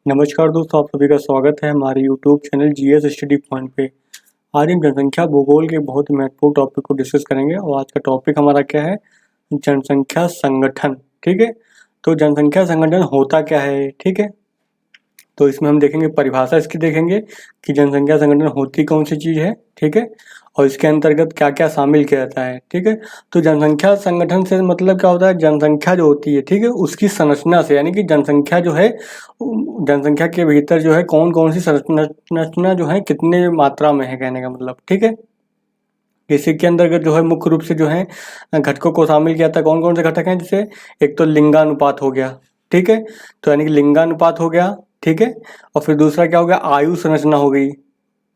नमस्कार दोस्तों, आप सभी का स्वागत है हमारे YouTube channel GS study point पे। आज हम जनसंख्या भूगोल के बहुत ही महत्वपूर्ण टॉपिक को डिस्कस करेंगे और आज का टॉपिक हमारा क्या है? जनसंख्या संगठन। ठीक है, तो जनसंख्या संगठन होता क्या है? ठीक है, तो इसमें हम देखेंगे परिभाषा इसकी देखेंगे कि जनसंख्या संगठन होती कौन सी चीज़ है। ठीक है, और इसके अंतर्गत क्या क्या शामिल किया जाता है। ठीक है, तो जनसंख्या संगठन से मतलब क्या होता है? जनसंख्या जो होती है, ठीक है, उसकी संरचना से, यानी कि जनसंख्या जो है, जनसंख्या के भीतर जो है कौन कौन सी संरचना जो है कितने मात्रा में है, कहने का मतलब। ठीक है, इसी के अंतर्गत जो है मुख्य रूप से जो है घटकों को शामिल किया था। कौन कौन से घटक हैं? जैसे एक तो लिंगानुपात हो गया, ठीक है, तो यानी कि लिंगानुपात हो गया, ठीक है, और फिर दूसरा क्या हो गया? आयु संरचना हो गई,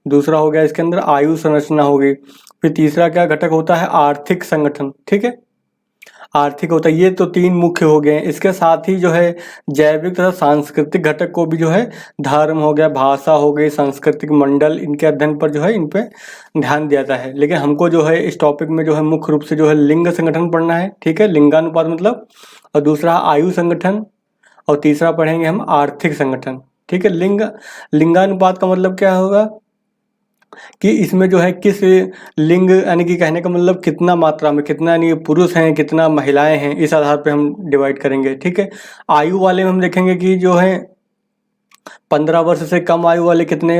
दूसरा हो गया इसके अंदर आयु संरचना हो गई। फिर तीसरा क्या घटक होता है? आर्थिक संगठन। ठीक है, आर्थिक होता है। ये तो तीन मुख्य हो गए। इसके साथ ही जो है जैविक तथा सांस्कृतिक घटक को भी जो है धर्म हो गया, भाषा हो गई, सांस्कृतिक मंडल, इनके अध्ययन पर जो है इन पे ध्यान दिया जाता है। लेकिन हमको जो है इस टॉपिक में जो है मुख्य रूप से जो है लिंग संगठन पढ़ना है। ठीक है, लिंगानुपात मतलब, और दूसरा आयु संगठन, और तीसरा पढ़ेंगे हम आर्थिक संगठन। ठीक है, लिंगानुपात का मतलब क्या होगा कि इसमें जो है किस लिंग, यानी कि कहने का मतलब कितना मात्रा में, कितना यानी पुरुष हैं कितना महिलाएं हैं, इस आधार पे हम डिवाइड करेंगे। ठीक है, आयु वाले में हम देखेंगे कि जो है 15 वर्ष से कम आयु वाले कितने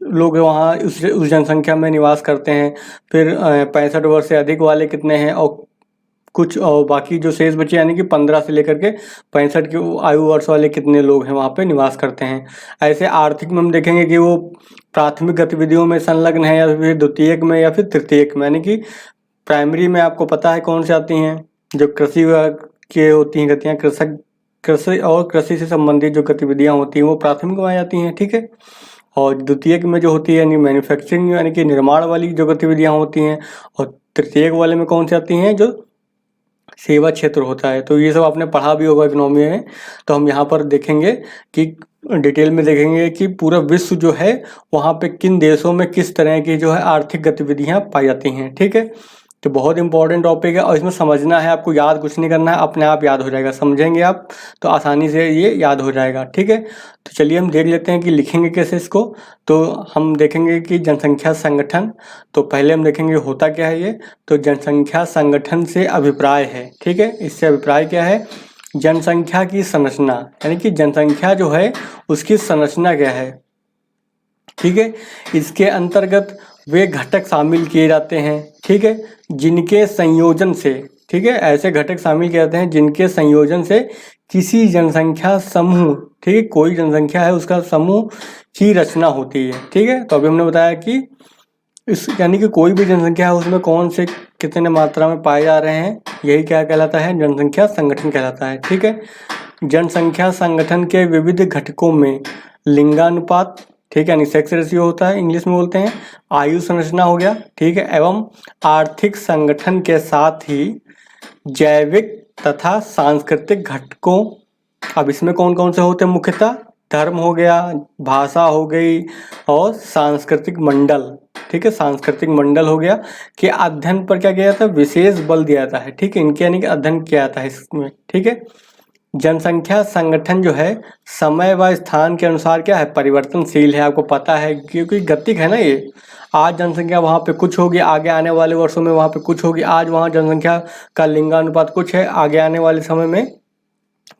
लोग वहाँ उस जनसंख्या में निवास करते हैं। फिर 65 वर्ष से अधिक वाले कितने हैं, और कुछ और बाकी जो शेष बचे, यानी कि 15 से लेकर के 65 की आयु वर्ष वाले कितने लोग हैं वहाँ पे निवास करते हैं। ऐसे आर्थिक में हम देखेंगे कि वो प्राथमिक गतिविधियों में संलग्न है, या फिर द्वितीयक में, या फिर तृतीयक में। यानी कि प्राइमरी में आपको पता है कौन से आती हैं, जो कृषि के होती हैं गतियाँ, कृषि और कृषि से संबंधित जो गतिविधियाँ होती हैं वो प्राथमिक में आ जाती हैं। ठीक है, और द्वितीयक में जो होती है यानी मैन्युफैक्चरिंग, यानी कि निर्माण वाली जो गतिविधियाँ होती हैं, और तृतीयक वाले में कौन सी आती हैं? जो सेवा क्षेत्र होता है। तो ये सब आपने पढ़ा भी होगा इकोनॉमी में। तो हम यहाँ पर देखेंगे कि डिटेल में देखेंगे कि पूरा विश्व जो है वहाँ पे किन देशों में किस तरह की जो है आर्थिक गतिविधियाँ पाई जाती हैं। ठीक है, तो बहुत इंपॉर्टेंट टॉपिक है, और इसमें समझना है, आपको याद कुछ नहीं करना है, अपने आप याद हो जाएगा। समझेंगे आप तो आसानी से ये याद हो जाएगा। ठीक है, तो चलिए हम देख लेते हैं कि लिखेंगे कैसे इसको। तो हम देखेंगे कि जनसंख्या संगठन, तो पहले हम देखेंगे होता क्या है ये। तो जनसंख्या संगठन से अभिप्राय है, ठीक है, इससे अभिप्राय क्या है? जनसंख्या की संरचना, यानी कि जनसंख्या जो है उसकी संरचना क्या है। ठीक है, इसके अंतर्गत वे घटक शामिल किए जाते हैं, ठीक है, जिनके संयोजन से, ठीक है, ऐसे घटक शामिल किए जाते हैं जिनके संयोजन से किसी जनसंख्या समूह, ठीक है, कोई जनसंख्या है उसका समूह की रचना होती है। ठीक है, तो अभी हमने बताया कि इस यानी कि कोई भी जनसंख्या है उसमें कौन से कितने मात्रा में पाए जा रहे हैं, यही क्या कहलाता है? जनसंख्या संगठन कहलाता है। ठीक है, जनसंख्या संगठन के विविध घटकों में लिंगानुपात, ठीक है, यानी सेक्स रेशियो होता है, इंग्लिश में बोलते हैं, आयु संरचना हो गया, ठीक है, एवं आर्थिक संगठन के साथ ही जैविक तथा सांस्कृतिक घटकों। अब इसमें कौन कौन से होते हैं? मुख्यतः धर्म हो गया, भाषा हो गई, और सांस्कृतिक मंडल। ठीक है, सांस्कृतिक मंडल हो गया कि अध्ययन पर क्या किया जाता है? विशेष बल दिया जाता है। ठीक है, इनके यानी कि अध्ययन किया जाता है इसमें। ठीक है, जनसंख्या संगठन जो है समय व स्थान के अनुसार क्या है? परिवर्तनशील है। आपको पता है क्योंकि गतिक है ना ये। आज जनसंख्या वहाँ पे कुछ होगी, आगे आने वाले वर्षों में वहाँ पे कुछ होगी। आज वहाँ जनसंख्या का लिंगानुपात कुछ है, आगे आने वाले समय में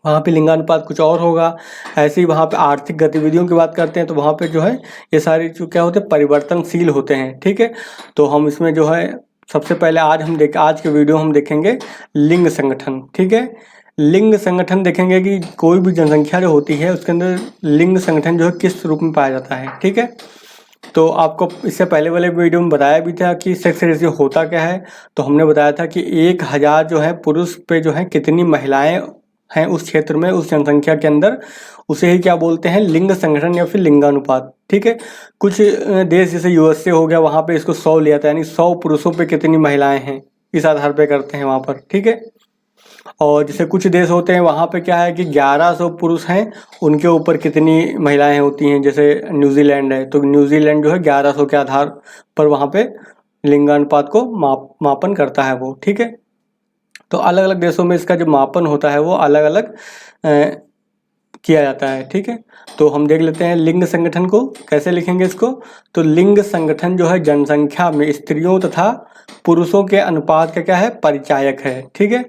वहाँ पे लिंगानुपात कुछ और होगा। ऐसे ही वहाँ पे आर्थिक गतिविधियों की बात करते हैं तो वहाँ पे जो है ये सारी जो क्या होते हैं? परिवर्तनशील होते हैं। ठीक है, तो हम इसमें जो है सबसे पहले आज के वीडियो हम देखेंगे लिंग संगठन। ठीक है, लिंग संगठन देखेंगे कि कोई भी जनसंख्या जो होती है उसके अंदर लिंग संगठन जो है किस रूप में पाया जाता है। ठीक है, तो आपको इससे पहले वाले वीडियो में बताया भी था कि सेक्स रेशियो होता क्या है। तो हमने बताया था कि 1000 जो है पुरुष पे जो है कितनी महिलाएं हैं उस क्षेत्र में, उस जनसंख्या के अंदर, उसे ही क्या बोलते हैं? लिंग संगठन या फिर लिंगानुपात। ठीक है, कुछ देश जैसे यूएसए हो गया, वहाँ पे इसको 100 लिया था, यानी 100 पुरुषों पे कितनी महिलाएं हैं, इस आधार पे करते हैं वहाँ पर। ठीक है, और जैसे कुछ देश होते हैं वहाँ पे क्या है कि 1100 पुरुष हैं, उनके ऊपर कितनी महिलाएं होती हैं। जैसे न्यूजीलैंड है, तो न्यूजीलैंड जो है 1100 के आधार पर वहाँ पे लिंगानुपात को मापन करता है वो। ठीक है, तो अलग अलग देशों में इसका जो मापन होता है वो अलग अलग किया जाता है। ठीक है, तो हम देख लेते हैं लिंग संगठन को कैसे लिखेंगे इसको। तो लिंग संगठन जो है जनसंख्या में स्त्रियों तथा पुरुषों के अनुपात का क्या है, परिचायक है। ठीक है,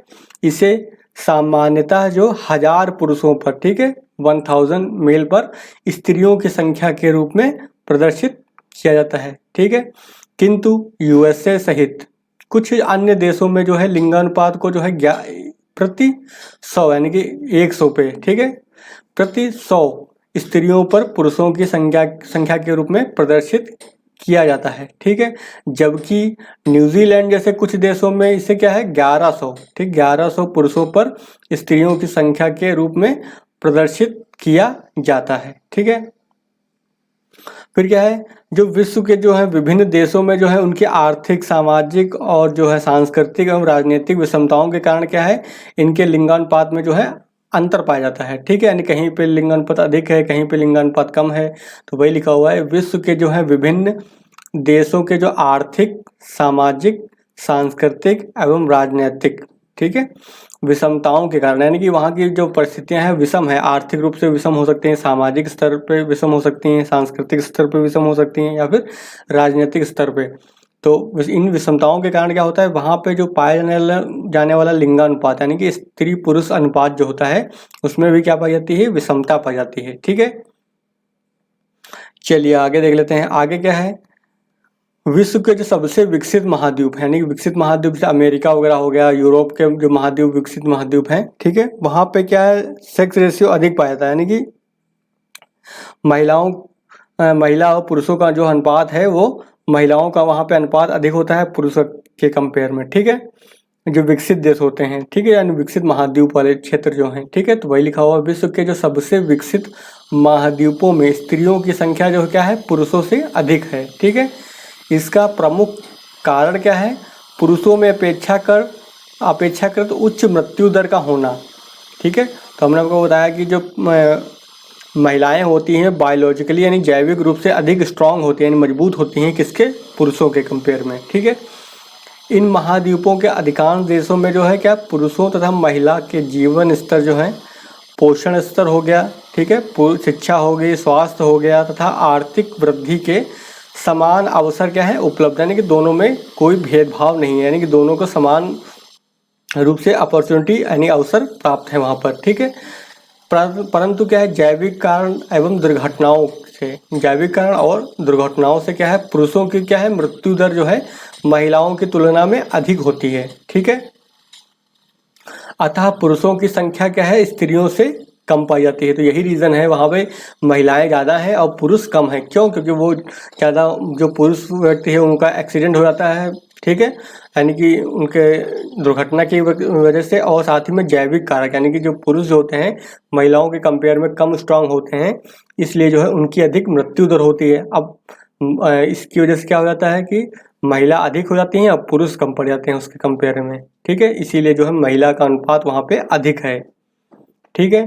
इसे सामान्यतः जो 1000 पुरुषों पर, ठीक है, 1000 मेल पर स्त्रियों की संख्या के रूप में प्रदर्शित किया जाता है। ठीक है, किंतु यूएसए सहित कुछ अन्य देशों में जो है लिंगानुपात को जो है प्रति 100 यानी कि 100 पे, ठीक है, प्रति 100 स्त्रियों पर पुरुषों की संख्या के रूप में प्रदर्शित किया जाता है। ठीक है, जबकि न्यूजीलैंड जैसे कुछ देशों में इसे क्या है 1100, ठीक, 1100 पुरुषों पर स्त्रियों की संख्या के रूप में प्रदर्शित किया जाता है। ठीक है, फिर क्या है, जो विश्व के जो है विभिन्न देशों में जो है उनकी आर्थिक, सामाजिक और जो है सांस्कृतिक एवं राजनीतिक विषमताओं के कारण क्या है, इनके लिंगानुपात में जो है अंतर पाया जाता है। ठीक है, यानी कहीं पे लिंगानुपात अधिक है, कहीं पे लिंगानुपात कम है। तो वही लिखा हुआ है, विश्व के जो है विभिन्न देशों के जो आर्थिक, सामाजिक, सांस्कृतिक एवं राजनीतिक, ठीक है, विषमताओं के कारण, यानी कि वहाँ की जो परिस्थितियां हैं विषम है, आर्थिक रूप से विषम हो सकती हैं, सामाजिक स्तर पे विषम हो सकती हैं, सांस्कृतिक स्तर पे विषम हो सकती हैं, या फिर राजनीतिक स्तर पे। तो इन विषमताओं के कारण क्या होता है, वहाँ पे जो पाया जाने वाला लिंगानुपात यानी कि स्त्री पुरुष अनुपात जो होता है उसमें भी क्या पाई जाती है, विषमता पाई जाती है। ठीक है, चलिए आगे देख लेते हैं। आगे क्या है, विश्व के जो सबसे विकसित महाद्वीप है, यानी कि विकसित महाद्वीप जैसे अमेरिका वगैरह हो गया, यूरोप के जो महाद्वीप विकसित महाद्वीप हैं, ठीक है, वहाँ पे क्या है, सेक्स रेशियो अधिक पाया जाता है, यानी कि महिला और पुरुषों का जो अनुपात है वो महिलाओं का वहाँ पे अनुपात अधिक होता है पुरुषों के कंपेयर में। ठीक है, जो विकसित देश होते हैं, ठीक है, यानी विकसित महाद्वीप वाले क्षेत्र जो हैं। ठीक है, तो वही लिखा हुआ, विश्व के जो सबसे विकसित महाद्वीपों में स्त्रियों की संख्या जो क्या है, पुरुषों से अधिक है। ठीक है, इसका प्रमुख कारण क्या है, पुरुषों में अपेक्षाकृत उच्च मृत्यु दर का होना। ठीक है, तो हमने आपको बताया कि जो महिलाएं होती हैं बायोलॉजिकली यानी जैविक रूप से अधिक स्ट्रांग होती हैं, यानी मजबूत होती हैं, किसके, पुरुषों के कंपेयर में। ठीक है, इन महाद्वीपों के अधिकांश देशों में जो है क्या, पुरुषों तथा महिला के जीवन स्तर जो है, पोषण स्तर हो गया, ठीक है, शिक्षा हो गई, स्वास्थ्य हो गया तथा आर्थिक वृद्धि के समान अवसर क्या है, उपलब्ध, यानी कि दोनों में कोई भेदभाव नहीं है, यानी कि दोनों को समान रूप से अपॉर्चुनिटी यानी अवसर प्राप्त है वहाँ पर। ठीक है, परंतु क्या है, जैविक कारण और दुर्घटनाओं से क्या है, पुरुषों की क्या है, मृत्यु दर जो है महिलाओं की तुलना में अधिक होती है। ठीक है, अतः पुरुषों की संख्या क्या है, स्त्रियों से कम पाई जाती है। तो यही रीज़न है, वहाँ पे महिलाएं ज़्यादा हैं और पुरुष कम हैं। क्यों, क्योंकि वो ज़्यादा जो पुरुष व्यक्ति है उनका एक्सीडेंट हो जाता है, ठीक है, यानी कि उनके दुर्घटना की वजह से, और साथ ही में जैविक कारक यानी कि जो पुरुष जो होते हैं महिलाओं के कंपेयर में कम स्ट्रांग होते हैं, इसलिए जो है उनकी अधिक मृत्यु दर होती है। अब इसकी वजह से क्या हो जाता है कि महिला अधिक हो जाती हैं और पुरुष कम पड़ जाते हैं उसके कंपेयर में। ठीक है, इसीलिए जो है महिला का अनुपात वहाँ पे अधिक है। ठीक है,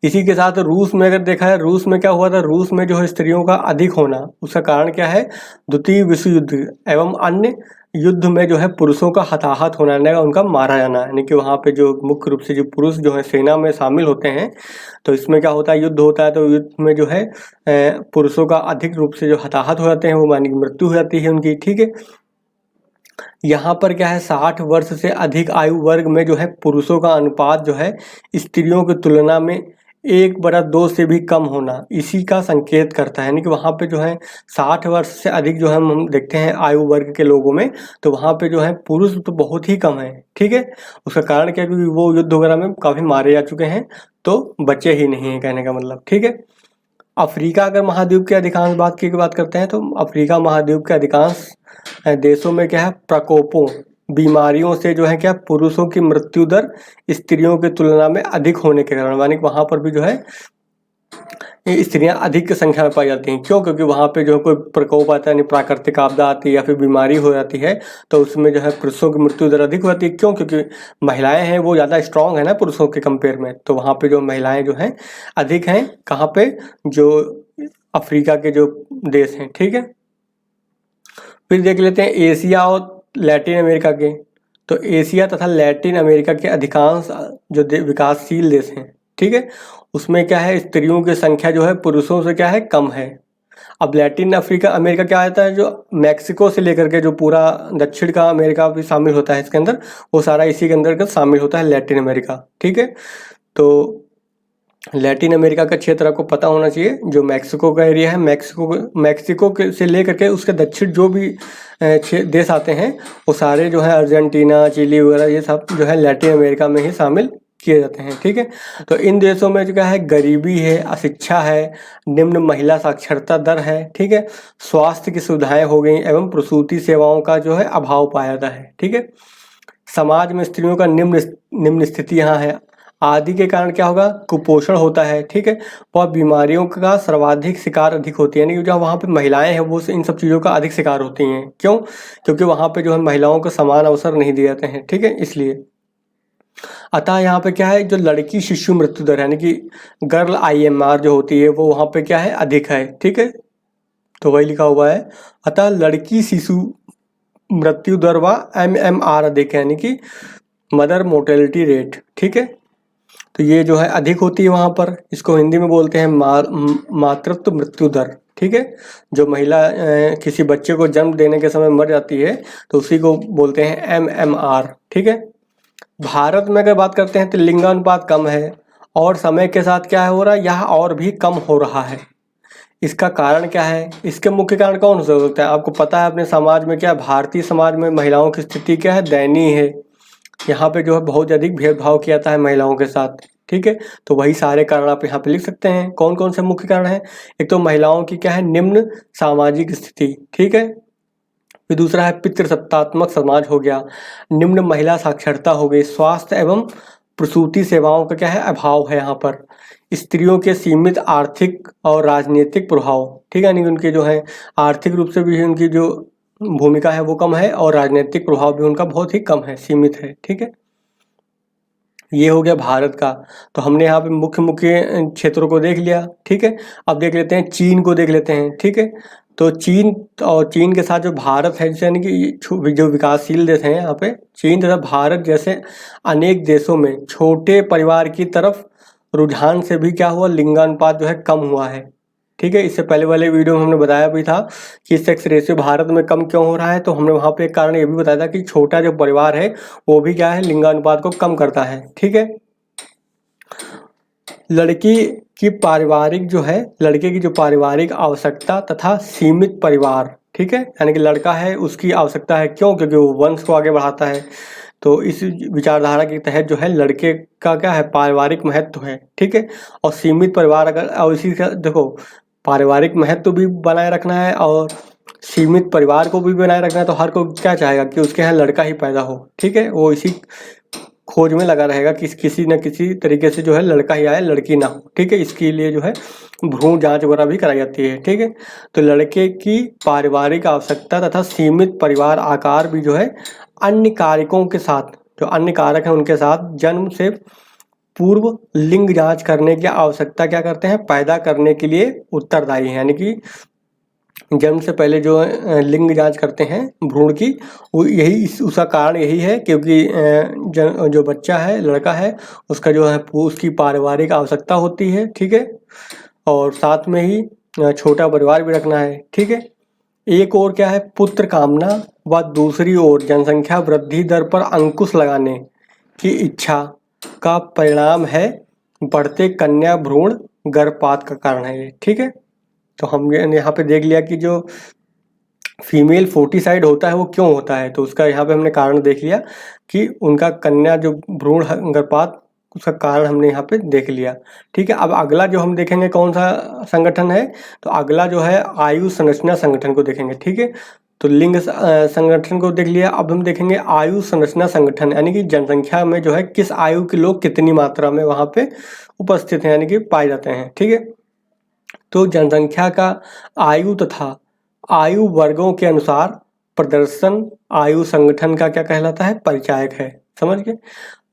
इसी के साथ रूस में अगर देखा है, रूस में क्या हुआ था, रूस में जो है स्त्रियों का अधिक होना, उसका कारण क्या है, द्वितीय विश्व युद्ध एवं अन्य युद्ध में जो है पुरुषों का हताहत होना, यानी उनका मारा जाना, यानी कि वहाँ पे जो मुख्य रूप से जो पुरुष जो है सेना में शामिल होते हैं, तो इसमें क्या होता है, युद्ध होता है, तो युद्ध में जो है पुरुषों का अधिक रूप से जो हताहत हो जाते हैं, वो यानी कि मृत्यु हो जाती है उनकी। ठीक है, यहाँ पर क्या है, 60 वर्ष से अधिक आयु वर्ग में जो है पुरुषों का अनुपात जो है स्त्रियों की तुलना में 1/2 से भी कम होना इसी का संकेत करता है। यानी कि वहाँ पे जो है 60 वर्ष से अधिक जो है हम देखते हैं आयु वर्ग के लोगों में, तो वहाँ पे जो है पुरुष तो बहुत ही कम है। ठीक है, उसका कारण क्या है, क्योंकि वो युद्ध वगैरह में काफ़ी मारे जा चुके हैं, तो बचे ही नहीं है कहने का मतलब। ठीक है, अफ्रीका अगर महाद्वीप के अधिकांश बात करते हैं, तो अफ्रीका महाद्वीप के अधिकांश देशों में क्या है, प्रकोपों, बीमारियों से जो है क्या, पुरुषों की मृत्यु दर स्त्रियों की तुलना में अधिक होने के कारण, यानी वहाँ पर भी जो है स्त्रियां अधिक संख्या में पाई जाती हैं। क्यों, क्योंकि वहाँ पे जो कोई प्रकोप आता है, यानी प्राकृतिक आपदा आती है या फिर बीमारी हो जाती है, तो उसमें जो है पुरुषों की मृत्यु दर अधिक हो जाती है। क्यों, क्योंकि महिलाएं हैं वो ज़्यादा स्ट्रांग है ना पुरुषों के कंपेयर में, तो वहाँ पे जो महिलाएं जो हैं अधिक हैं, कहाँ पे, जो अफ्रीका के जो देश हैं। ठीक है, फिर देख लेते हैं एशिया और लैटिन अमेरिका के। तो एशिया तथा लैटिन अमेरिका के अधिकांश जो विकासशील देश हैं, ठीक है। उसमें क्या है, स्त्रियों की संख्या जो है पुरुषों से क्या है, कम है। अब लैटिन अमेरिका क्या आता है, जो मैक्सिको से लेकर के जो पूरा दक्षिण का अमेरिका भी शामिल होता है इसके अंदर, वो सारा इसी के अंदर शामिल होता है, लैटिन अमेरिका। ठीक है। तो लैटिन अमेरिका का क्षेत्र आपको पता होना चाहिए। जो मैक्सिको का एरिया है, मैक्सिको से लेकर के उसके दक्षिण जो भी देश आते हैं, वो सारे जो है अर्जेंटीना, चिली वगैरह, ये सब जो है लैटिन अमेरिका में ही शामिल किए जाते हैं। ठीक है। तो इन देशों में जो क्या है, गरीबी है, अशिक्षा है, निम्न महिला साक्षरता दर है। ठीक है। स्वास्थ्य की सुविधाएं हो गई एवं प्रसूति सेवाओं का जो है अभाव पाया जाता है। ठीक है। समाज में स्त्रियों का निम्न स्थिति यहाँ है। आदि के कारण क्या होगा, कुपोषण होता है। ठीक है। और बीमारियों का सर्वाधिक शिकार अधिक होती है, यानी कि जो वहाँ पे महिलाएं हैं वो इन सब चीज़ों का अधिक शिकार होती हैं। क्यों? क्योंकि वहाँ पे जो है महिलाओं को समान अवसर नहीं दिए जाते हैं। ठीक है, इसलिए। अतः यहाँ पे क्या है, जो लड़की शिशु मृत्यु दर यानी कि गर्ल IMR जो होती है, वो वहाँ पे क्या है, अधिक है। ठीक है। तो वही लिखा हुआ है, अतः लड़की शिशु मृत्यु दर व MMR अधिक है, यानी कि मदर मोर्टेलिटी रेट। ठीक है। तो ये जो है अधिक होती है वहाँ पर। इसको हिंदी में बोलते हैं मातृत्व मृत्यु दर। ठीक है। जो महिला किसी बच्चे को जन्म देने के समय मर जाती है, तो उसी को बोलते हैं MMR। ठीक है। भारत में अगर बात करते हैं तो लिंगानुपात कम है, और समय के साथ क्या हो रहा है, यह और भी कम हो रहा है। इसका कारण क्या है, इसके मुख्य कारण कौन हो सकता है? आपको पता है अपने समाज में क्या, भारतीय समाज में महिलाओं की स्थिति क्या है, दयनीय है। यहाँ पे जो है बहुत अधिक भेदभाव किया जाता है महिलाओं के साथ। ठीक है। तो वही सारे कारण आप यहाँ पे लिख सकते हैं। कौन कौन से मुख्य कारण हैं? एक तो महिलाओं की क्या है, निम्न सामाजिक स्थिति। ठीक है। फिर दूसरा है पितृसत्तात्मक समाज हो गया, निम्न महिला साक्षरता हो गई, स्वास्थ्य एवं प्रसूति सेवाओं का क्या है, अभाव है यहाँ पर। स्त्रियों के सीमित आर्थिक और राजनीतिक प्रभाव। ठीक है। यानी कि उनके जो है आर्थिक रूप से भी उनकी जो भूमिका है वो कम है, और राजनीतिक प्रभाव भी उनका बहुत ही कम है, सीमित है। ठीक है। ये हो गया भारत का। तो हमने यहाँ पे मुख्य मुख्य क्षेत्रों को देख लिया। ठीक है। अब देख लेते हैं चीन को, देख लेते हैं। ठीक है। तो चीन के साथ जो भारत है, जैसे यानी कि जो विकासशील देश हैं, यहाँ पे चीन तथा भारत जैसे अनेक देशों में छोटे परिवार की तरफ रुझान से भी क्या हुआ, लिंगानुपात जो है कम हुआ है। ठीक है। इससे पहले वाले वीडियो में हमने बताया भी था कि सेक्स रेशियो भारत में कम क्यों हो रहा है। तो हमने वहाँ पे एक कारण ये भी बताया था कि छोटा जो परिवार है वो भी क्या है, लिंगानुपात को कम करता है। ठीक है। लड़के की जो पारिवारिक आवश्यकता तथा सीमित परिवार। ठीक है। यानी कि लड़का है, उसकी आवश्यकता है, क्यों? क्योंकि वो वंश को आगे बढ़ाता है। तो इस विचारधारा के तहत जो है लड़के का क्या है, पारिवारिक महत्व है। ठीक है। और सीमित परिवार अगर, और इसी का देखो, पारिवारिक महत्व भी बनाए रखना है और सीमित परिवार को भी बनाए रखना है, तो हर कोई क्या चाहेगा कि उसके यहाँ लड़का ही पैदा हो। ठीक है। वो इसी खोज में लगा रहेगा कि किसी न किसी तरीके से जो है लड़का ही आए, लड़की ना हो। ठीक है। इसके लिए जो है भ्रूण जांच वगैरह भी कराई जाती है। ठीक है। तो लड़के की पारिवारिक आवश्यकता तथा सीमित परिवार आकार भी जो है अन्य कारकों के साथ, जो अन्य कारक हैं उनके साथ जन्म से पूर्व लिंग जांच करने की आवश्यकता क्या करते हैं, पैदा करने के लिए उत्तरदायी है। यानी कि जन्म से पहले जो लिंग जांच करते हैं भ्रूण की, वो उसका कारण यही है, क्योंकि जो बच्चा है, लड़का है, उसका जो है उसकी पारिवारिक आवश्यकता होती है। ठीक है। और साथ में ही छोटा परिवार भी रखना है। ठीक है। एक और क्या है, पुत्र कामना, व दूसरी ओर जनसंख्या वृद्धि दर पर अंकुश लगाने की इच्छा का परिणाम है बढ़ते कन्या भ्रूण गर्भपात का कारण है ये। ठीक है। तो हमने यहाँ पे देख लिया कि जो फीमेल फोर्टिसाइड होता है वो क्यों होता है। तो उसका यहाँ पे हमने कारण देख लिया कि उनका कन्या जो भ्रूण गर्भपात, उसका कारण हमने यहाँ पे देख लिया। ठीक है। अब अगला जो हम देखेंगे कौन सा संगठन है, तो अगला जो है आयु संरचना संगठन को देखेंगे। ठीक है। तो लिंग संगठन को देख लिया। अब हम देखेंगे आयु संरचना संगठन, यानी कि जनसंख्या में जो है किस आयु के लोग कितनी मात्रा में वहाँ पे उपस्थित हैं, यानी कि पाए जाते हैं। ठीक है। तो जनसंख्या का आयु तथा आयु वर्गों के अनुसार प्रदर्शन आयु संगठन का क्या कहलाता है, परिचायक है। समझ गए।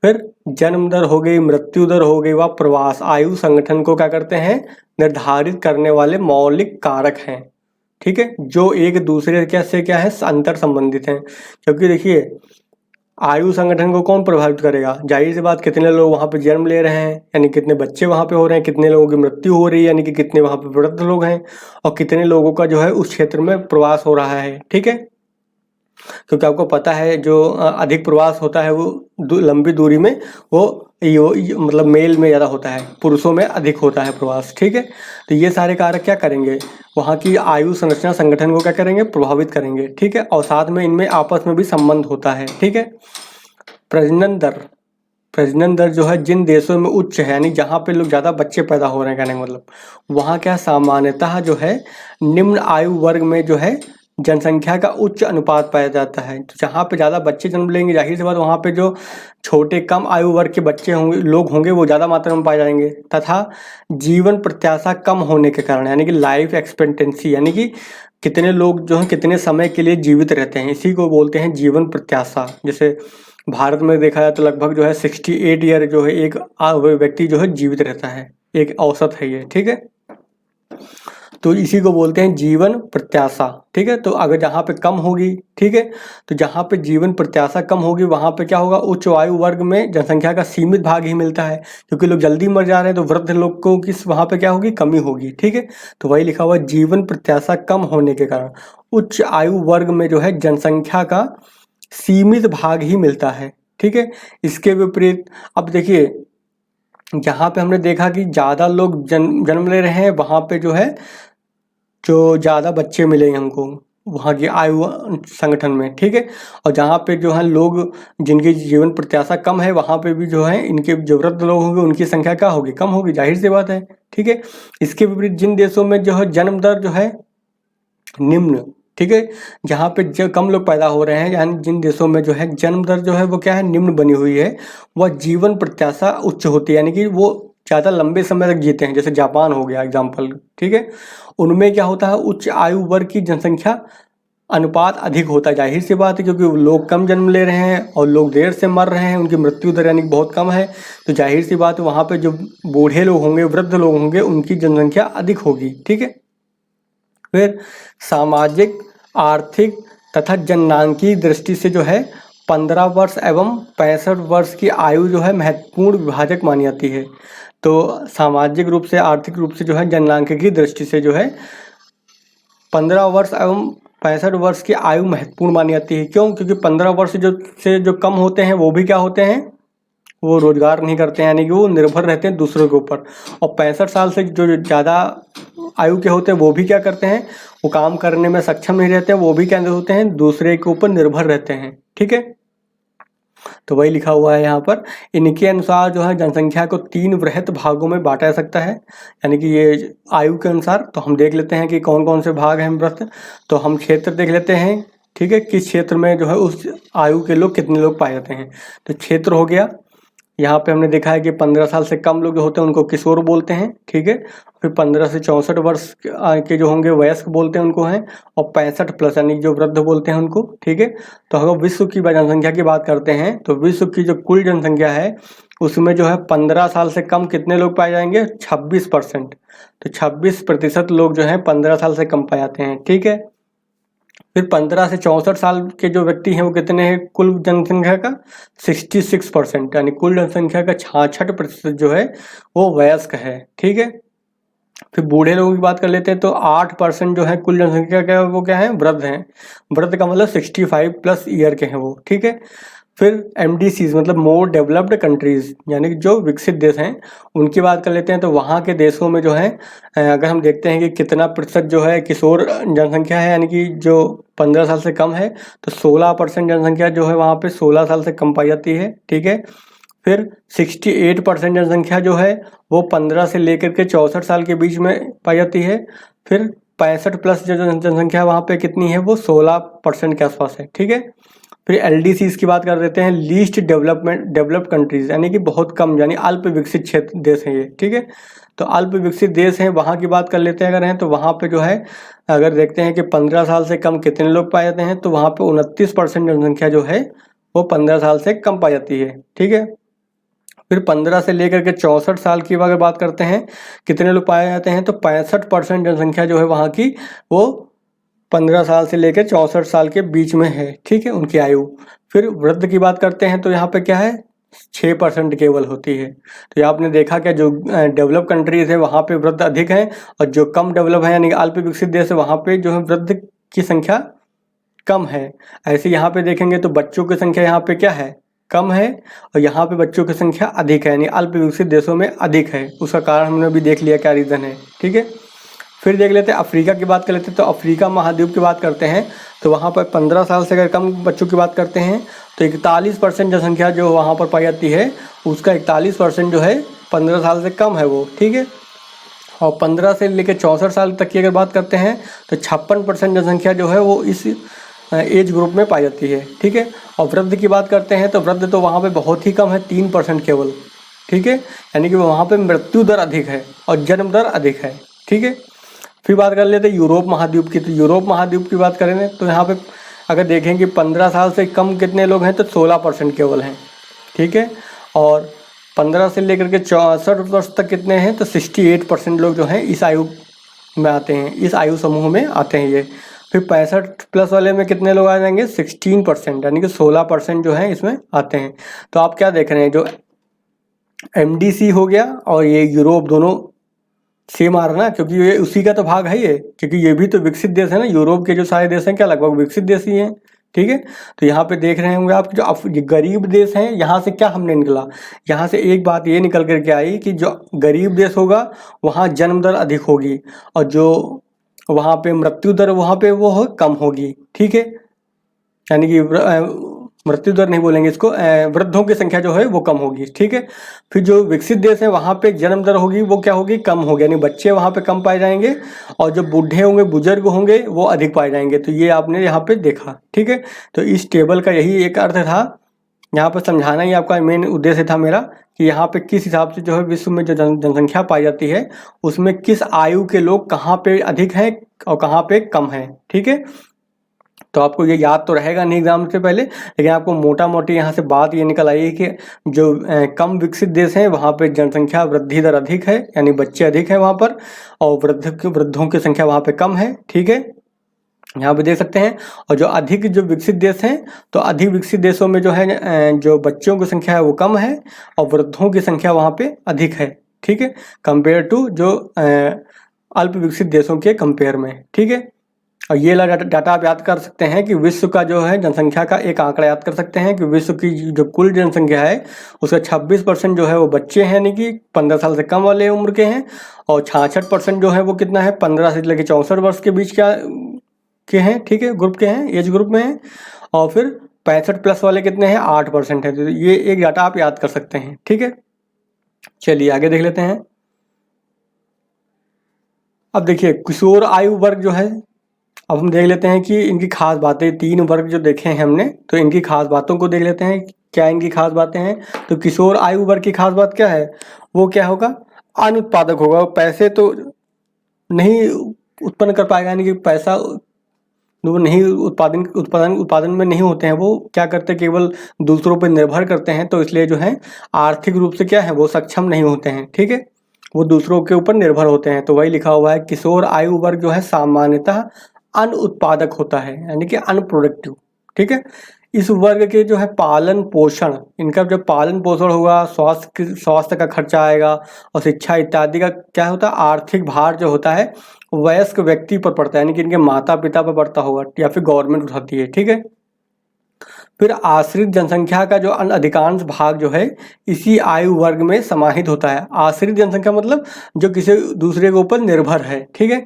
फिर जन्म दर हो गई, मृत्यु दर हो गई, व प्रवास आयु संगठन को क्या करते हैं, निर्धारित करने वाले मौलिक कारक हैं। ठीक है। जो एक दूसरे से क्या है, अंतर संबंधित हैं। क्योंकि देखिए आयु संगठन को कौन प्रभावित करेगा? जाहिर सी बात, कितने लोग वहाँ पे जन्म ले रहे हैं, यानी कितने बच्चे वहाँ पे हो रहे हैं, कितने लोगों की मृत्यु हो रही है, यानी कि कितने वहाँ पे वृद्ध लोग हैं, और कितने लोगों का जो है उस क्षेत्र में प्रवास हो रहा है। ठीक है, क्योंकि आपको पता है जो अधिक प्रवास होता है वो लंबी दूरी में वो मतलब मेल में ज़्यादा होता है, पुरुषों में अधिक होता है प्रवास। ठीक है, तो ये सारे कारक क्या करेंगे, वहाँ की आयु संरचना संगठन को क्या करेंगे, प्रभावित करेंगे। ठीक है, और साथ में इनमें आपस में भी संबंध होता है। ठीक है, प्रजनन दर जो है जिन देशों में उच्च है, यानी जहाँ पे लोग ज़्यादा बच्चे पैदा हो रहे हैं, कहने का मतलब वहाँ क्या सामान्यतः जो है निम्न आयु वर्ग में जो है जनसंख्या का उच्च अनुपात पाया जाता है। तो जहाँ पे ज़्यादा बच्चे जन्म लेंगे, जाहिर सी बात वहाँ पे जो छोटे कम आयु वर्ग के बच्चे होंगे, लोग होंगे, वो ज़्यादा मात्रा में पाए जाएंगे। तथा जीवन प्रत्याशा कम होने के कारण, यानी कि लाइफ एक्सपेक्टेंसी, यानी कि कितने लोग जो हैं कितने समय के लिए जीवित रहते हैं, इसी को बोलते हैं जीवन प्रत्याशा। जैसे भारत में देखा जाए तो लगभग जो है 68 ईयर जो है एक व्यक्ति जो है जीवित रहता है, एक औसत है ये। ठीक है, तो इसी को बोलते हैं जीवन प्रत्याशा। ठीक है, तो अगर जहाँ पे कम होगी, ठीक है, तो जहाँ पे जीवन प्रत्याशा कम होगी वहाँ पे क्या होगा, उच्च आयु वर्ग में जनसंख्या का सीमित भाग ही मिलता है, क्योंकि लोग जल्दी मर जा रहे हैं, तो वृद्ध लोगों की वहाँ पे क्या होगी, कमी होगी। ठीक है, तो वही लिखा हुआ जीवन प्रत्याशा कम होने के कारण उच्च आयु वर्ग में जो है जनसंख्या का सीमित भाग ही मिलता है। ठीक है, इसके विपरीत अब देखिए, जहाँ पे हमने देखा कि ज़्यादा लोग जन्म ले रहे हैं, वहाँ पे जो है जो ज़्यादा बच्चे मिलेंगे हमको वहाँ की आयु संगठन में। ठीक है, और जहाँ पे जो है लोग जिनकी जीवन प्रत्याशा कम है, वहाँ पे भी जो है इनके जो वृद्ध लोग होंगे उनकी संख्या क्या होगी, कम होगी, जाहिर सी बात है। ठीक है, इसके विपरीत जिन देशों में जो है जन्म दर जो है निम्न, ठीक है, जहाँ पे जो कम लोग पैदा हो रहे हैं, यानी जिन देशों में जो है जन्म दर जो है वो क्या है, निम्न बनी हुई है, वह जीवन प्रत्याशा उच्च होती है, यानी कि वो ज़्यादा लंबे समय तक जीते हैं। जैसे जापान हो गया एग्जाम्पल। ठीक है, उनमें क्या होता है, उच्च आयु वर्ग की जनसंख्या अनुपात अधिक होता है, जाहिर सी बात है, क्योंकि लोग कम जन्म ले रहे हैं और लोग देर से मर रहे हैं, उनकी मृत्यु दर यानी बहुत कम है, तो जाहिर सी बात है वहाँ पे जो बूढ़े लोग होंगे, वृद्ध लोग होंगे, उनकी जनसंख्या अधिक होगी। ठीक है, फिर सामाजिक, आर्थिक तथा जननांकीय दृष्टि से जो है 15 वर्ष एवं 65 वर्ष की आयु जो है महत्वपूर्ण विभाजक मानी जाती है। तो सामाजिक रूप से, आर्थिक रूप से जो है, जननांकीय दृष्टि से जो है 15 वर्ष एवं 65 वर्ष की आयु महत्वपूर्ण मानी जाती है। क्यों? क्योंकि 15 वर्ष जो कम होते हैं वो भी क्या होते हैं, वो रोजगार नहीं करते हैं, यानी कि वो निर्भर रहते हैं दूसरों के ऊपर। और 65 साल से जो ज़्यादा आयु के होते हैं वो भी क्या करते हैं, वो काम करने में सक्षम नहीं रहते हैं, वो भी क्या होते हैं, दूसरे के ऊपर निर्भर रहते हैं। ठीक है, तो वही लिखा हुआ है यहाँ पर। इनके अनुसार जो है जनसंख्या को 3 वृहत भागों में बांटा जा सकता है, यानी कि ये आयु के अनुसार। तो हम देख लेते हैं कि कौन कौन से भाग हैं वृहत। तो हम क्षेत्र देख लेते हैं, ठीक है, किस क्षेत्र में जो है उस आयु के लोग कितने लोग पाए जाते हैं। तो क्षेत्र हो गया, यहाँ पे हमने देखा है कि 15 साल से कम लोग जो होते हैं उनको किशोर बोलते हैं। ठीक है, फिर 15 से 64 वर्ष के जो होंगे वयस्क बोलते हैं उनको हैं, और 65 प्लस यानी जो वृद्ध बोलते हैं उनको। ठीक है, तो अगर विश्व की जनसंख्या की बात करते हैं तो विश्व की जो कुल जनसंख्या है उसमें जो है 15 साल से कम कितने लोग पाए जाएंगे, 26%। तो 26% लोग जो हैं 15 साल से कम पाए जाते हैं। ठीक है, फिर 15 से 64 साल के जो व्यक्ति हैं वो कितने हैं, कुल जनसंख्या का 66%, यानी कुल जनसंख्या का 66% जो है वो वयस्क है। ठीक है, फिर बूढ़े लोगों की बात कर लेते हैं तो 8% जो है कुल जनसंख्या का वो क्या है, वृद्ध हैं। वृद्ध का मतलब 65 प्लस ईयर के हैं वो। ठीक है, फिर MDCs मतलब मोर डेवलप्ड कंट्रीज, यानी कि जो विकसित देश हैं उनकी बात कर लेते हैं। तो वहाँ के देशों में जो है अगर हम देखते हैं कि कितना प्रतिशत जो है किशोर जनसंख्या है, यानी कि जो 15 साल से कम है, तो 16% जनसंख्या जो है वहाँ पे 16 साल से कम पाई जाती है। ठीक है, फिर 68% जनसंख्या जो है वो 15 से लेकर के 64 साल के बीच में पाई जाती है। फिर 65 प्लस जो जनसंख्या वहाँ पे कितनी है, वो 16% के आसपास है। ठीक है, फिर LDCs की बात कर देते हैं, लीस्ट डेवलप्ड कंट्रीज, यानी कि बहुत कम, यानी अल्प विकसित क्षेत्र देश हैं ये। ठीक है, तो अल्प विकसित देश हैं, वहाँ की बात कर लेते हैं अगर हैं, तो वहाँ पे जो है अगर देखते हैं कि 15 साल से कम कितने लोग पाए जाते हैं, तो वहाँ पे 29% जनसंख्या जो है वो 15 साल से कम पाई जाती है। ठीक है, फिर 15 से लेकर के 64 साल की अगर बात करते हैं कितने लोग पाए जाते हैं, तो 65% जनसंख्या जो है वहाँ की वो 15 साल से लेकर 64 साल के बीच में है। ठीक है, उनकी आयु। फिर वृद्ध की बात करते हैं तो यहाँ पे क्या है 6% केवल होती है। तो ये आपने देखा क्या, जो डेवलप कंट्रीज है वहाँ पे वृद्ध अधिक हैं, और जो कम डेवलप है यानी अल्प विकसित देश है वहाँ पे जो है वृद्ध की संख्या कम है। ऐसे यहाँ पे देखेंगे तो बच्चों की संख्या यहाँ पे क्या है, कम है, और यहाँ पे बच्चों की संख्या अधिक है, यानी अल्प विकसित देशों में अधिक है। उसका कारण हमने अभी देख लिया क्या रीज़न है, ठीक है। फिर देख लेते हैं अफ्रीका की बात कर लेते हैं। तो अफ्रीका महाद्वीप की बात करते हैं तो वहाँ पर 15 साल से अगर कम बच्चों की बात करते हैं तो 41% जनसंख्या जो वहाँ पर पाई जाती है, उसका 41% जो है 15 साल से कम है वो, ठीक है। और 15 से लेकर 64 साल तक की अगर बात करते हैं तो 56% जनसंख्या जो है वो इस एज ग्रुप में पाई जाती है, ठीक है। और वृद्ध की बात करते हैं तो वृद्ध तो वहाँ पे बहुत ही कम है, 3% केवल, ठीक है। यानी कि वहाँ पे मृत्यु दर अधिक है और जन्म दर अधिक है, ठीक है। फिर बात कर लेते हैं यूरोप महाद्वीप की। तो यूरोप महाद्वीप की बात करें तो यहाँ पे अगर देखें कि 15 साल से कम कितने लोग हैं तो 16% केवल हैं, ठीक है। और 15 से लेकर के 64 वर्ष तक कितने हैं तो 68% लोग जो हैं इस आयु में आते हैं, इस आयु समूह में आते हैं ये। फिर 65 प्लस वाले में कितने लोग आ जाएंगे 16%, यानी कि 16% जो है इसमें आते हैं। तो आप क्या देख रहे हैं, जो MDC हो गया और ये यूरोप दोनों सेम आ रहा ना, क्योंकि ये उसी का तो भाग है ये, क्योंकि ये भी तो विकसित देश है ना। यूरोप के जो सारे देश हैं क्या लगभग विकसित देश ही हैं, ठीक है। तो यहाँ पे देख रहे होंगे आप जो गरीब देश हैं, यहाँ से क्या हमने निकला, यहाँ से एक बात ये निकल करके आई कि जो गरीब देश होगा वहाँ जन्म दर अधिक होगी, और जो वहाँ पे मृत्यु दर वहाँ पे वो कम होगी, ठीक है। यानी कि मृत्यु दर नहीं बोलेंगे इसको, वृद्धों की संख्या जो है वो कम होगी, ठीक है। फिर जो विकसित देश है वहाँ पे जन्म दर होगी वो क्या होगी, कम होगी, यानी बच्चे वहाँ पे कम पाए जाएंगे, और जो बूढ़े होंगे बुजुर्ग होंगे वो अधिक पाए जाएंगे। तो ये आपने यहाँ पे देखा, ठीक है। तो इस टेबल का यही एक अर्थ था, यहाँ पर समझाना ही आपका मेन उद्देश्य था मेरा, कि यहाँ पे किस हिसाब से जो है विश्व में जो जनसंख्या पाई जाती है उसमें किस आयु के लोग कहाँ पे अधिक हैं और कहाँ पे कम हैं, ठीक है। तो आपको ये याद तो रहेगा नहीं एग्जाम से पहले, लेकिन आपको मोटा मोटी यहाँ से बात ये निकल आई है कि जो कम विकसित देश हैं वहाँ पे जनसंख्या वृद्धि दर अधिक है, यानी बच्चे अधिक हैं वहाँ पर, और वृद्धों की संख्या वहाँ पे कम है, ठीक है। यहाँ पे देख सकते हैं। और जो अधिक जो विकसित देश हैं तो अधिक विकसित देशों में जो है जो बच्चों की संख्या है वो कम है और वृद्धों की संख्या वहाँ पे अधिक है, ठीक है, कंपेयर टू जो अल्प विकसित देशों के कंपेयर में, ठीक है। और ये डाटा आप याद कर सकते हैं कि विश्व का जो है जनसंख्या का एक आंकड़ा याद कर सकते हैं कि विश्व की जो कुल जनसंख्या है उसका 26% जो है वो बच्चे हैं, यानी कि 15 साल से कम वाले उम्र के हैं, और 66% जो है वो कितना है 15 से लेकर 64 वर्ष के बीच के हैं, ठीक है, ग्रुप के हैं, एज ग्रुप में हैं। और फिर 65 प्लस वाले कितने हैं 8% है। तो ये एक डाटा आप याद कर सकते हैं, ठीक है। चलिए आगे देख लेते हैं। अब देखिए किशोर आयु वर्ग जो है, अब हम देख लेते हैं कि इनकी खास बातें, 3 वर्ग जो देखे हैं हमने तो इनकी खास बातों को देख लेते हैं, क्या इनकी खास बातें हैं। तो किशोर आयु वर्ग की खास बात क्या है, वो क्या होगा, अनुत्पादक होगा, पैसे तो नहीं उत्पन्न कर पाएगा, यानी कि पैसा वो नहीं उत्पादन में नहीं होते हैं, वो क्या करते हैं केवल दूसरों पर निर्भर करते हैं, तो इसलिए जो है आर्थिक रूप से क्या है वो सक्षम नहीं होते हैं, ठीक है, वो दूसरों के ऊपर निर्भर होते हैं। तो वही लिखा हुआ है किशोर आयु वर्ग जो है सामान्यतः अनुत्पादक होता है, यानी कि अनप्रोडक्टिव, ठीक है। इस वर्ग के जो है पालन पोषण, इनका जो पालन पोषण होगा, स्वास्थ्य का खर्चा आएगा और शिक्षा इत्यादि का क्या होता है आर्थिक भार जो होता है वयस्क व्यक्ति पर पड़ता है, यानी कि इनके माता पिता पर पड़ता होगा या फिर गवर्नमेंट उठाती है, ठीक है। फिर आश्रित जनसंख्या का जो अधिकांश भाग जो है इसी आयु वर्ग में समाहित होता है। आश्रित जनसंख्या मतलब जो किसी दूसरे के ऊपर निर्भर है, ठीक है।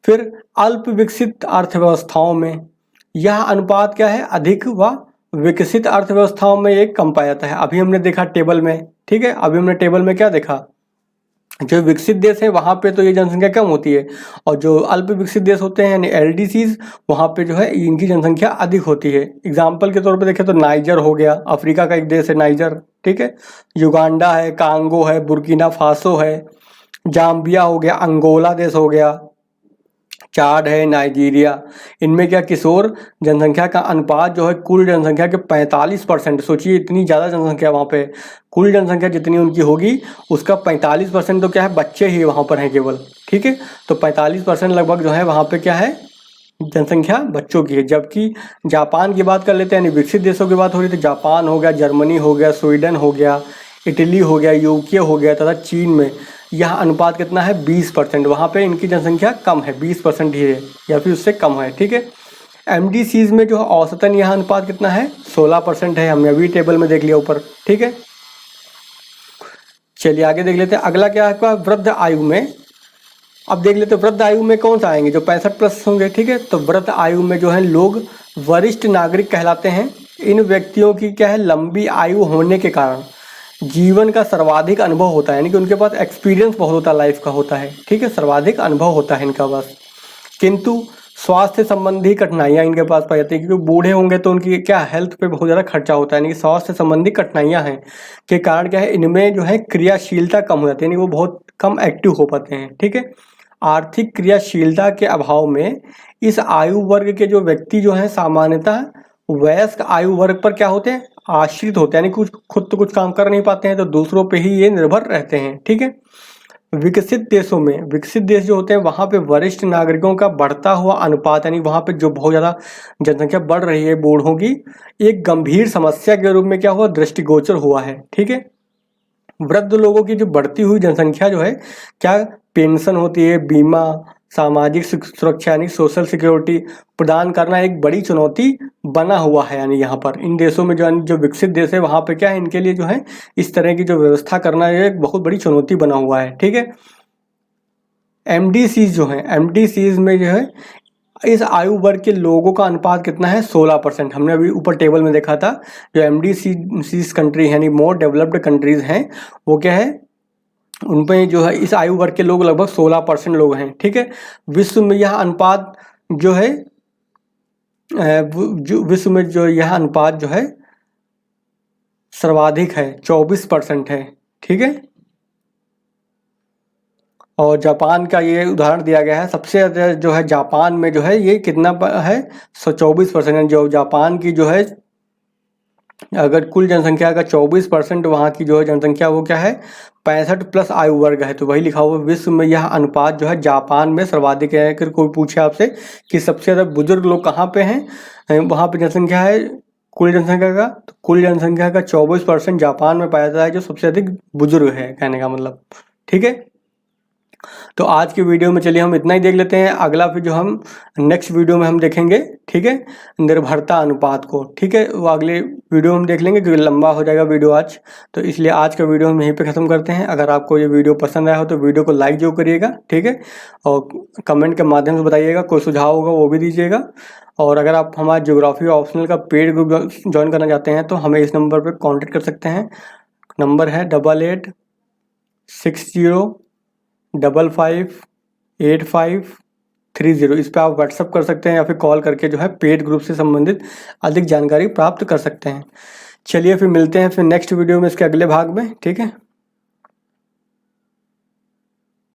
फिर अल्प विकसित अर्थव्यवस्थाओं में यह अनुपात क्या है अधिक व विकसित अर्थव्यवस्थाओं में एक कम पाया जाता है। अभी हमने देखा टेबल में, ठीक है, अभी हमने टेबल में क्या देखा, जो विकसित देश है वहाँ पे तो ये जनसंख्या कम होती है, और जो अल्प विकसित देश होते हैं यानी LDCs वहाँ पे जो है इनकी जनसंख्या अधिक होती है। एग्जाम्पल के तौर पे देखें तो नाइजर हो गया, अफ्रीका का एक देश है नाइजर, ठीक है, युगांडा है, कांगो है, बुर्किना फासो है, जाम्बिया हो गया, अंगोला देश हो गया, चाड है, नाइजीरिया। इनमें क्या किशोर जनसंख्या का अनुपात जो है कुल जनसंख्या के 45%, सोचिए इतनी ज़्यादा जनसंख्या वहाँ पे, कुल जनसंख्या जितनी उनकी होगी उसका 45% तो क्या है बच्चे ही वहाँ पर हैं केवल, ठीक है। तो 45% लगभग जो है वहाँ पे क्या है जनसंख्या बच्चों की है। जबकि जापान की बात कर लेते हैं, यानी विकसित देशों की बात हो रही है, तो जापान हो गया, जर्मनी हो गया, स्वीडन हो गया, इटली हो गया, यूके हो गया तथा चीन में यह अनुपात कितना है 20%। वहाँ पे इनकी जनसंख्या कम है, 20% ही है या फिर उससे कम है, ठीक है। MDCs में जो है औसतन यह अनुपात कितना है 16% है। हमने अभी टेबल में देख लिया ऊपर, ठीक है। चलिए आगे देख लेते हैं। अगला क्या है वृद्ध आयु में। अब देख लेते हैं वृद्ध आयु में कौन सा आएंगे, जो 65+ होंगे, ठीक है। तो वृद्ध आयु में जो है लोग वरिष्ठ नागरिक कहलाते हैं। इन व्यक्तियों की क्या है लंबी आयु होने के कारण जीवन का सर्वाधिक अनुभव होता है, यानी कि उनके पास एक्सपीरियंस बहुत होता है, लाइफ का होता है, ठीक है, सर्वाधिक अनुभव होता है इनका पास। किंतु स्वास्थ्य संबंधी कठिनाइयाँ इनके पास पाई जाती है, क्योंकि बूढ़े होंगे तो उनकी क्या हेल्थ पे बहुत ज़्यादा खर्चा होता है, यानी कि स्वास्थ्य संबंधी कठिनाइयाँ हैं के कारण क्या है इनमें जो है क्रियाशीलता कम हो जाती है, यानी वो बहुत कम एक्टिव हो पाते हैं, ठीक है। आर्थिक क्रियाशीलता के अभाव में इस आयु वर्ग के जो व्यक्ति जो हैं सामान्यतः वयस्क आयु वर्ग पर क्या होते हैं आश्रित होते हैं, यानी कुछ खुद तो कुछ काम कर नहीं पाते हैं, तो दूसरों पे ही ये निर्भर रहते हैं, ठीक है। विकसित देशों में, विकसित देश जो होते हैं वहाँ पे वरिष्ठ नागरिकों का बढ़ता हुआ अनुपात, यानी वहाँ पे जो बहुत ज़्यादा जनसंख्या बढ़ रही है बूढ़ों की, एक गंभीर समस्या के रूप में क्या हुआ दृष्टिगोचर हुआ है, ठीक है। वृद्ध लोगों की जो बढ़ती हुई जनसंख्या जो है क्या पेंशन होती है, बीमा, सामाजिक सुरक्षा यानी सोशल सिक्योरिटी प्रदान करना एक बड़ी चुनौती बना हुआ है। यानी यहाँ पर इन देशों में जो विकसित देश है वहाँ पे क्या है इनके लिए जो है इस तरह की जो व्यवस्था करना है एक बहुत बड़ी चुनौती बना हुआ है, ठीक है। MDCs जो है, MDCs में जो है इस आयु वर्ग के लोगों का अनुपात कितना है 16%। हमने अभी ऊपर टेबल में देखा था जो MDCs कंट्री यानी मोर डेवलप्ड कंट्रीज हैं वो क्या है उन पे जो है इस आयु वर्ग के लोग लगभग 16% लोग हैं, ठीक है। विश्व में यह अनुपात जो है विश्व में जो यह अनुपात जो है सर्वाधिक है 24% है, ठीक है। और जापान का ये उदाहरण दिया गया है, सबसे ज़्यादा जो है जापान में जो है ये कितना है 24%। जो जापान की जो है अगर कुल जनसंख्या का 24% वहाँ की जो है जनसंख्या वो क्या है 65+ आयु वर्ग है। तो वही लिखा हुआ विश्व में यह अनुपात जो है जापान में सर्वाधिक है। अगर कोई पूछे आपसे कि सबसे ज़्यादा बुजुर्ग लोग कहाँ पे हैं, वहाँ पे जनसंख्या है कुल जनसंख्या का, तो कुल जनसंख्या का 24% जापान में पाया जाता है जो सबसे अधिक बुजुर्ग है, कहने का मतलब, ठीक है। तो आज की वीडियो में चलिए हम इतना ही देख लेते हैं। अगला फिर जो हम नेक्स्ट वीडियो में हम देखेंगे, ठीक है, निर्भरता अनुपात को, ठीक है। वो अगले वीडियो हम देख लेंगे क्योंकि लंबा हो जाएगा वीडियो आज, तो इसलिए आज का वीडियो हम यहीं पे ख़त्म करते हैं। अगर आपको ये वीडियो पसंद आया हो तो वीडियो को लाइक जरूर करिएगा, ठीक है, और कमेंट के माध्यम से बताइएगा, कोई सुझाव होगा वो भी दीजिएगा। और अगर आप हमारे ज्योग्राफी ऑप्शनल का पेड ग्रुप ज्वाइन करना चाहते हैं तो हमें इस नंबर पर कॉन्टेक्ट कर सकते हैं। नंबर है 8860558530। इस पर आप व्हाट्सअप कर सकते हैं या फिर कॉल करके जो है पेड ग्रुप से संबंधित अधिक जानकारी प्राप्त कर सकते हैं। चलिए फिर मिलते हैं फिर नेक्स्ट वीडियो में इसके अगले भाग में, ठीक है।